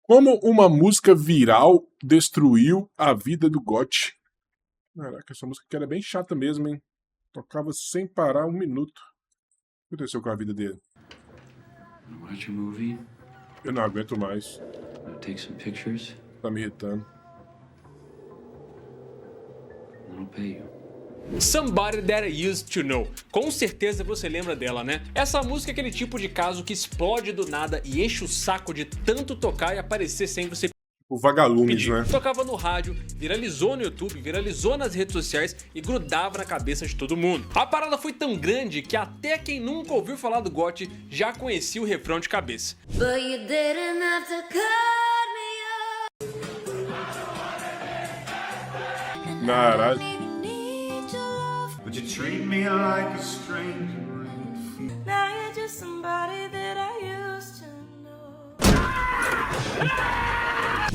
Como uma música viral destruiu a vida do Gotti. Caraca, essa música aqui era bem chata mesmo, hein? Tocava sem parar 1 minuto. O que aconteceu com a vida dele? Watch a movie. Eu não aguento mais. Take some pictures. Tá me irritando. I'll pay you. Somebody That I Used To Know. Com certeza você lembra dela, né? Essa música é aquele tipo de caso que explode do nada e enche o saco de tanto tocar e aparecer sem você O Vagalumes, pedir. né? Tocava no rádio, viralizou no YouTube, viralizou nas redes sociais e grudava na cabeça de todo mundo. A parada foi tão grande que até quem nunca ouviu falar do Gotti já conhecia o refrão de cabeça. But you didn't have to cut me off. Caralho. But you treat me like a stranger. Now you're just somebody that I used to know.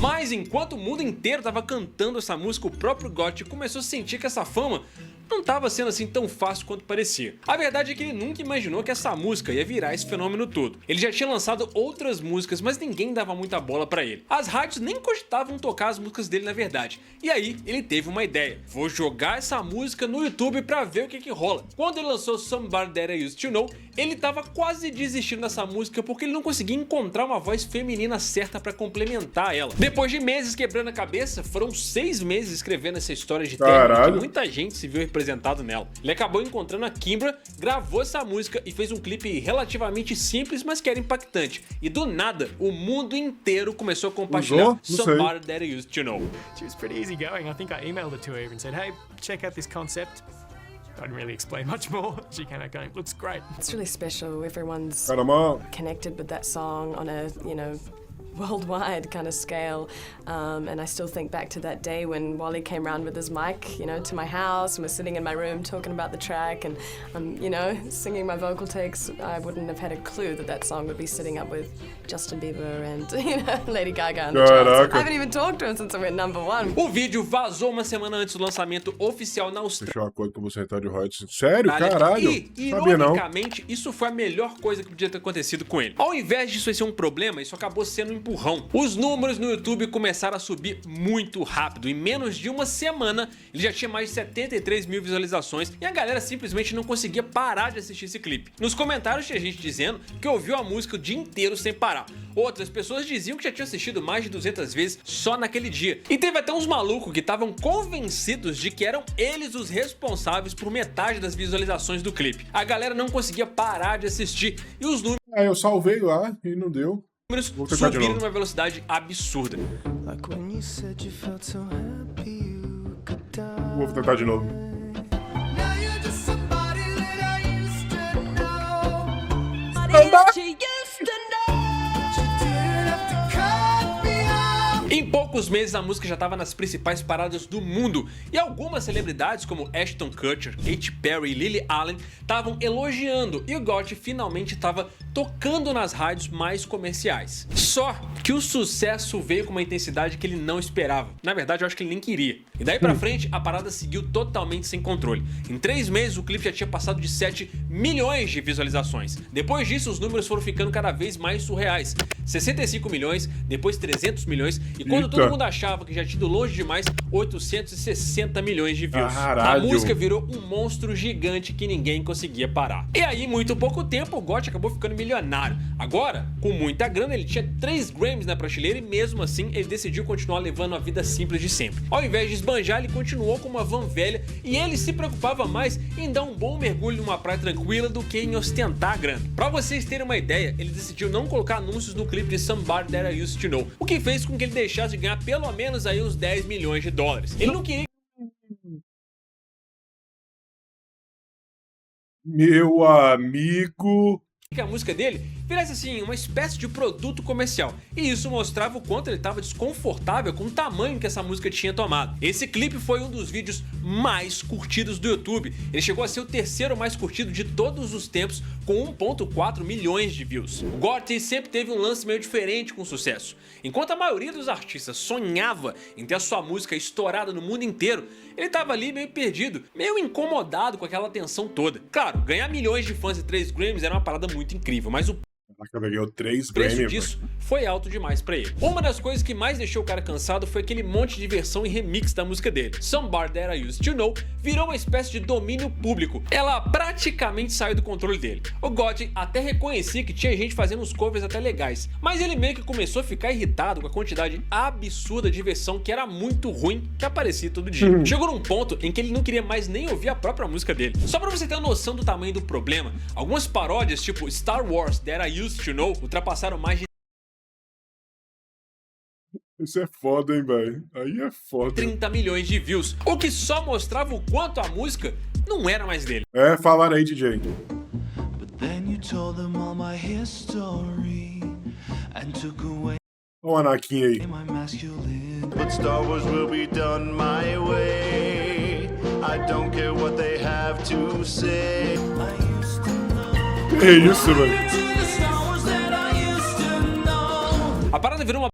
Mas enquanto o mundo inteiro tava cantando essa música, o próprio Gotti começou a sentir que essa fama não estava sendo assim tão fácil quanto parecia. A verdade é que ele nunca imaginou que essa música ia virar esse fenômeno todo. Ele já tinha lançado outras músicas, mas ninguém dava muita bola pra ele. As rádios nem cogitavam tocar as músicas dele na verdade. E aí ele teve uma ideia: vou jogar essa música no YouTube pra ver o que rola. Quando ele lançou Somebody That I Used To Know, ele tava quase desistindo dessa música porque ele não conseguia encontrar uma voz feminina certa pra complementar ela. Depois de meses quebrando a cabeça, foram 6 meses escrevendo essa história de término que muita gente se viu representado nela. Ele acabou encontrando a Kimbra, gravou essa música e fez um clipe relativamente simples, mas que era impactante. E do nada, o mundo inteiro começou a compartilhar Somebody That I Used To Know. She was pretty easygoing. I think I emailed it to her and said, hey, check out this concept. I didn't really explain much more. She came out going, looks great. It's really special. Everyone's Caramba. connected with that song on a, worldwide kind of scale. And I still think back to that day when Wally came round with his mic, to my house, and we're sitting in my room talking about the track and, singing my vocal takes. I wouldn't have had a clue that song would be sitting up with Justin Bieber and, Lady Gaga on the charts. I haven't even talked to him since I went #1. O vídeo vazou uma semana antes do lançamento oficial na Austrália. Fechou um acordo com você, de royalties. Sério? Caralho? E, Sabia não. ironicamente, isso foi a melhor coisa que podia ter acontecido com ele. Ao invés disso ser um problema, isso acabou sendo um empurrão. Os números no YouTube começaram a subir muito rápido. Em menos de uma semana, ele já tinha mais de 73 mil visualizações e a galera simplesmente não conseguia parar de assistir esse clipe. Nos comentários tinha gente dizendo que ouviu a música o dia inteiro sem parar. Outras pessoas diziam que já tinham assistido mais de 200 vezes só naquele dia. E teve até uns malucos que estavam convencidos de que eram eles os responsáveis por metade das visualizações do clipe. A galera não conseguia parar de assistir e os números Eu salvei lá e não deu. subiram numa velocidade absurda. Vou tentar de novo. Em poucos meses a música já estava nas principais paradas do mundo e algumas celebridades como Ashton Kutcher, Katy Perry e Lily Allen estavam elogiando e o Gotti finalmente estava tocando nas rádios mais comerciais. Só que o sucesso veio com uma intensidade que ele não esperava. Na verdade eu acho que ele nem queria. E daí pra frente a parada seguiu totalmente sem controle. Em 3 meses o clipe já tinha passado de 7 milhões de visualizações. Depois disso os números foram ficando cada vez mais surreais. 65 milhões, depois 300 milhões e quando todo mundo achava que já tinha ido longe demais, 860 milhões de views. Caralho. A música virou um monstro gigante que ninguém conseguia parar. E aí, em muito pouco tempo, o Gotti acabou ficando milionário. Agora, com muita grana, ele tinha 3 Grammys na prateleira e mesmo assim ele decidiu continuar levando a vida simples de sempre. Ao invés de esbanjar, ele continuou com uma van velha e ele se preocupava mais em dar um bom mergulho numa praia tranquila do que em ostentar a grana. Pra vocês terem uma ideia, ele decidiu não colocar anúncios no clipe de Somebody That I Used To Know, o que fez com que ele deixasse de ganhar pelo menos aí uns 10 milhões de dólares. Ele não queria Meu amigo. que a música dele virasse assim uma espécie de produto comercial, e isso mostrava o quanto ele estava desconfortável com o tamanho que essa música tinha tomado. Esse clipe foi um dos vídeos mais curtidos do YouTube, ele chegou a ser o 3º mais curtido de todos os tempos com 1.4 milhões de views. O Gotti sempre teve um lance meio diferente com o sucesso. Enquanto a maioria dos artistas sonhava em ter a sua música estourada no mundo inteiro, ele estava ali meio perdido, meio incomodado com aquela atenção toda. Claro, ganhar milhões de fãs e 3 Grammys era uma parada muito incrível, mas o Ganhou 3 O preço Grammy, disso foi alto demais pra ele. Uma das coisas que mais deixou o cara cansado foi aquele monte de versão e remix da música dele. Somebody That I Used to Know virou uma espécie de domínio público. Ela praticamente saiu do controle dele. O Gotti até reconhecia que tinha gente fazendo uns covers até legais, mas ele meio que começou a ficar irritado com a quantidade absurda de versão que era muito ruim que aparecia todo dia. Chegou num ponto em que ele não queria mais nem ouvir a própria música dele. Só pra você ter uma noção do tamanho do problema, algumas paródias tipo Star Wars That I Used to Know ultrapassaram mais de Isso é foda, hein, velho? Aí é foda. 30 milhões de views, o que só mostrava o quanto a música não era mais dele. É, falaram aí, DJ. But then you told them all my history and took away Olha o Anakin aí. my masculine. But Star Wars will be done my way. I don't care what they have to say. I used to know. Que isso, velho? The Star Wars that I used to know. A parada virou uma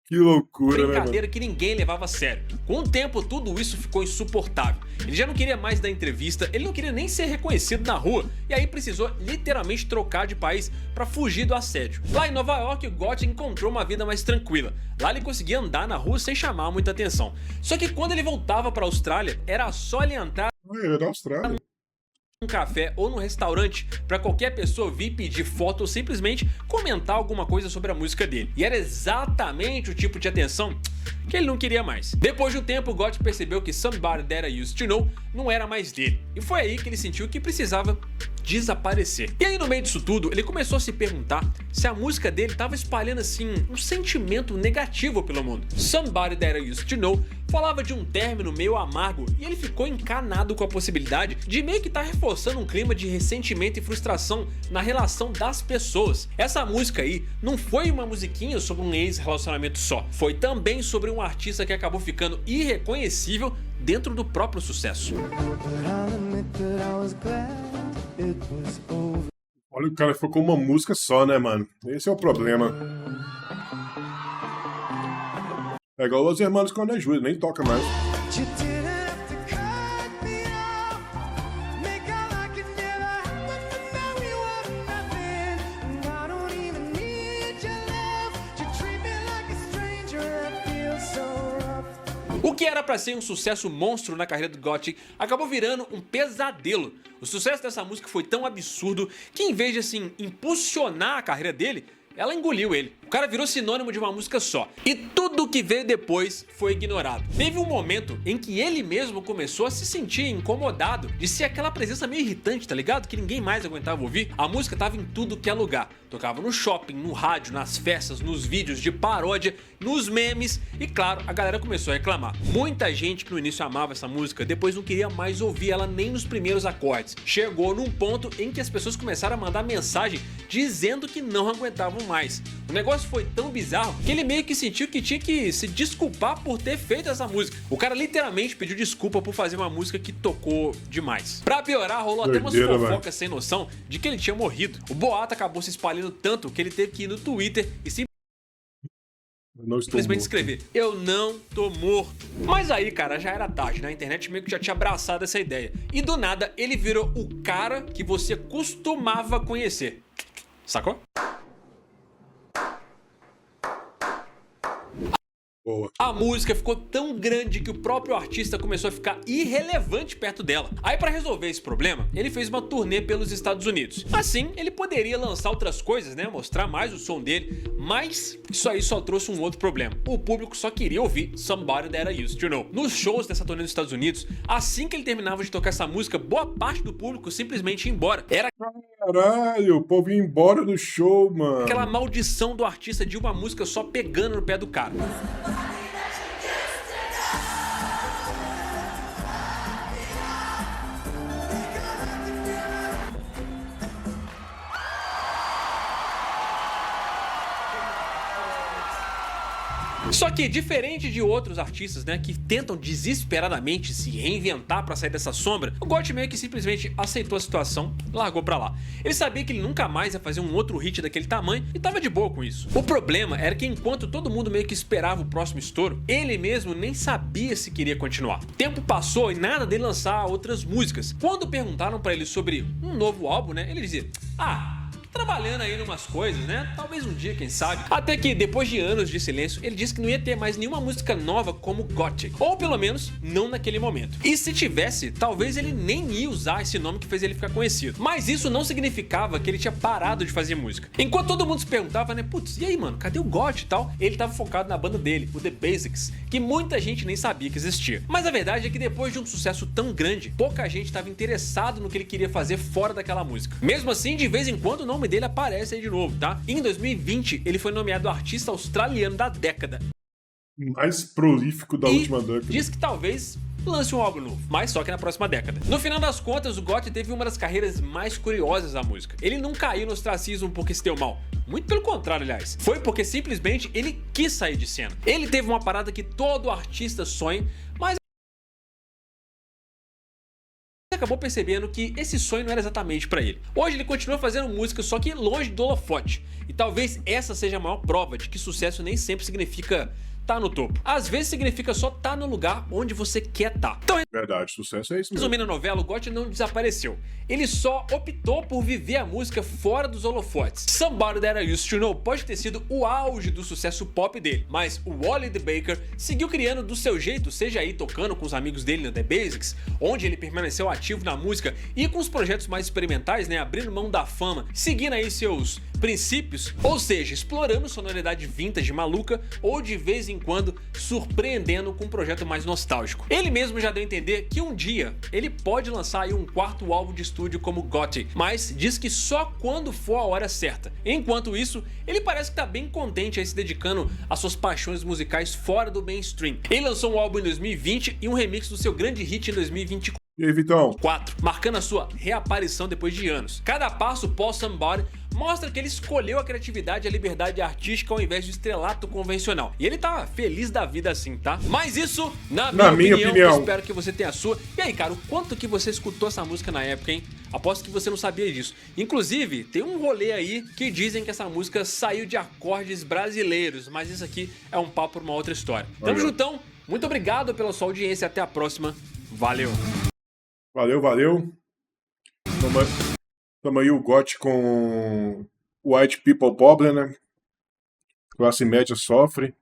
Que loucura, né, mano? brincadeira que ninguém levava a sério. Com o tempo, tudo isso ficou insuportável. Ele já não queria mais dar entrevista, ele não queria nem ser reconhecido na rua, e aí precisou literalmente trocar de país pra fugir do assédio. Lá em Nova York, o Gotti encontrou uma vida mais tranquila. Lá ele conseguia andar na rua sem chamar muita atenção. Só que quando ele voltava pra Austrália, era só ele entrar Ele é da Austrália. num café ou num restaurante pra qualquer pessoa vir pedir foto ou simplesmente comentar alguma coisa sobre a música dele. E era exatamente o tipo de atenção que ele não queria mais. Depois de um tempo, o Gotti percebeu que Somebody That I Used to Know não era mais dele. E foi aí que ele sentiu que precisava desaparecer. E aí no meio disso tudo, ele começou a se perguntar se a música dele estava espalhando assim um sentimento negativo pelo mundo. Somebody That I Used to Know falava de um término meio amargo e ele ficou encanado com a possibilidade de meio que estar reforçando um clima de ressentimento e frustração na relação das pessoas. Essa música aí não foi uma musiquinha sobre um ex-relacionamento só, foi também sobre um artista que acabou ficando irreconhecível dentro do próprio sucesso. Olha, o cara ficou com uma música só, né, mano? Esse é o problema. É igual os irmãos quando ajuda, nem toca mais. O que era pra ser um sucesso monstro na carreira do Gotti acabou virando um pesadelo. O sucesso dessa música foi tão absurdo que, em vez de assim impulsionar a carreira dele, ela engoliu ele. O cara virou sinônimo de uma música só. E tudo que veio depois foi ignorado. Teve um momento em que ele mesmo começou a se sentir incomodado de ser aquela presença meio irritante, tá ligado? Que ninguém mais aguentava ouvir. A música tava em tudo que é lugar. Tocava no shopping, no rádio, nas festas, nos vídeos de paródia, nos memes. E claro, a galera começou a reclamar. Muita gente que no início amava essa música, depois não queria mais ouvir ela nem nos primeiros acordes. Chegou num ponto em que as pessoas começaram a mandar mensagem dizendo que não aguentavam mais. O negócio foi tão bizarro que ele meio que sentiu que tinha que se desculpar por ter feito essa música. O cara literalmente pediu desculpa por fazer uma música que tocou demais. Pra piorar, rolou até umas Doideira, fofocas sem noção de que ele tinha morrido. O boato acabou se espalhando tanto que ele teve que ir no Twitter e Eu não estou simplesmente morto. escrever: eu não tô morto. Mas aí, cara, já era tarde, né? A internet meio que já tinha abraçado essa ideia. E do nada, ele virou o cara que você costumava conhecer. Sacou? Boa. A música ficou tão grande que o próprio artista começou a ficar irrelevante perto dela. Aí, pra resolver esse problema, ele fez uma turnê pelos Estados Unidos. Assim, ele poderia lançar outras coisas, né? Mostrar mais o som dele, mas isso aí só trouxe um outro problema. O público só queria ouvir Somebody That I Used to Know. Nos shows dessa turnê nos Estados Unidos, assim que ele terminava de tocar essa música, boa parte do público simplesmente ia embora. Era Caralho, o povo ia embora do show, mano. aquela maldição do artista de uma música só pegando no pé do cara. Só que, diferente de outros artistas, né, que tentam desesperadamente se reinventar pra sair dessa sombra, o Gotti meio que simplesmente aceitou a situação, largou pra lá. Ele sabia que ele nunca mais ia fazer um outro hit daquele tamanho e tava de boa com isso. O problema era que enquanto todo mundo meio que esperava o próximo estouro, ele mesmo nem sabia se queria continuar. O tempo passou e nada dele lançar outras músicas. Quando perguntaram pra ele sobre um novo álbum, né, ele dizia: trabalhando aí numas coisas, né? Talvez um dia, quem sabe. Até que, depois de anos de silêncio, ele disse que não ia ter mais nenhuma música nova como Gothic. Ou pelo menos, não naquele momento. E se tivesse, talvez ele nem ia usar esse nome que fez ele ficar conhecido. Mas isso não significava que ele tinha parado de fazer música. Enquanto todo mundo se perguntava, né? Putz, e aí, mano? Cadê o Gothic e tal? Ele tava focado na banda dele, o The Basics, que muita gente nem sabia que existia. Mas a verdade é que depois de um sucesso tão grande, pouca gente estava interessado no que ele queria fazer fora daquela música. Mesmo assim, de vez em quando o nome dele aparece aí de novo, tá? E em 2020, ele foi nomeado artista australiano da década. Mais prolífico da última década. Diz que talvez lance um álbum novo, mas só que na próxima década. No final das contas, o Gotye teve uma das carreiras mais curiosas da música. Ele não caiu no ostracismo porque se deu mal. Muito pelo contrário, aliás. Foi porque simplesmente ele quis sair de cena. Ele teve uma parada que todo artista sonha, mas acabou percebendo que esse sonho não era exatamente pra ele. Hoje ele continua fazendo música, só que longe do holofote. E talvez essa seja a maior prova de que sucesso nem sempre significa tá no topo. Às vezes significa só tá no lugar onde você quer tá. Então, Verdade, sucesso é isso mesmo. resumindo a novela, o Gotye não desapareceu. Ele só optou por viver a música fora dos holofotes. Somebody That I Used To Know pode ter sido o auge do sucesso pop dele, mas o Wally the Baker seguiu criando do seu jeito, seja aí tocando com os amigos dele no The Basics, onde ele permaneceu ativo na música, e com os projetos mais experimentais, né, abrindo mão da fama, seguindo aí seus princípios, ou seja, explorando sonoridade vintage maluca, ou de vez em quando surpreendendo com um projeto mais nostálgico. Ele mesmo já deu a entender que um dia ele pode lançar aí um quarto álbum de estúdio como Gotye, mas diz que só quando for a hora certa. Enquanto isso, ele parece que tá bem contente aí se dedicando às suas paixões musicais fora do mainstream. Ele lançou um álbum em 2020 e um remix do seu grande hit em 2024. E aí, Vitão? 4, marcando a sua reaparição depois de anos. Cada passo pós Somebody mostra que ele escolheu a criatividade e a liberdade artística ao invés do estrelato convencional. E ele tá feliz da vida assim, tá? Mas isso, na minha opinião, eu espero que você tenha a sua. E aí, cara, o quanto que você escutou essa música na época, hein? Aposto que você não sabia disso. Inclusive, tem um rolê aí que dizem que essa música saiu de acordes brasileiros, mas isso aqui é um papo pra uma outra história. Tamo juntão, muito obrigado pela sua audiência, até a próxima. Valeu! Valeu. Tamo aí o Gotye com White People Problem, né? Classe média sofre.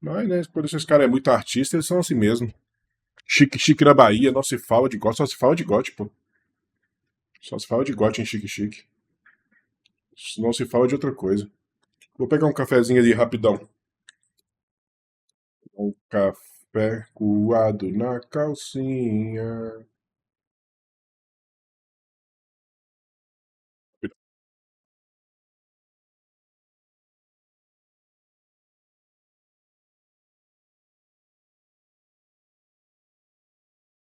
Mas, né, por esses caras é muito artista, eles são assim mesmo. Chique na Bahia, não se fala de Gotye, só se fala de Gotye, pô. Só se fala de Gotye em Chique. Não se fala de outra coisa. Vou pegar um cafezinho ali rapidão. Um café coado na calcinha.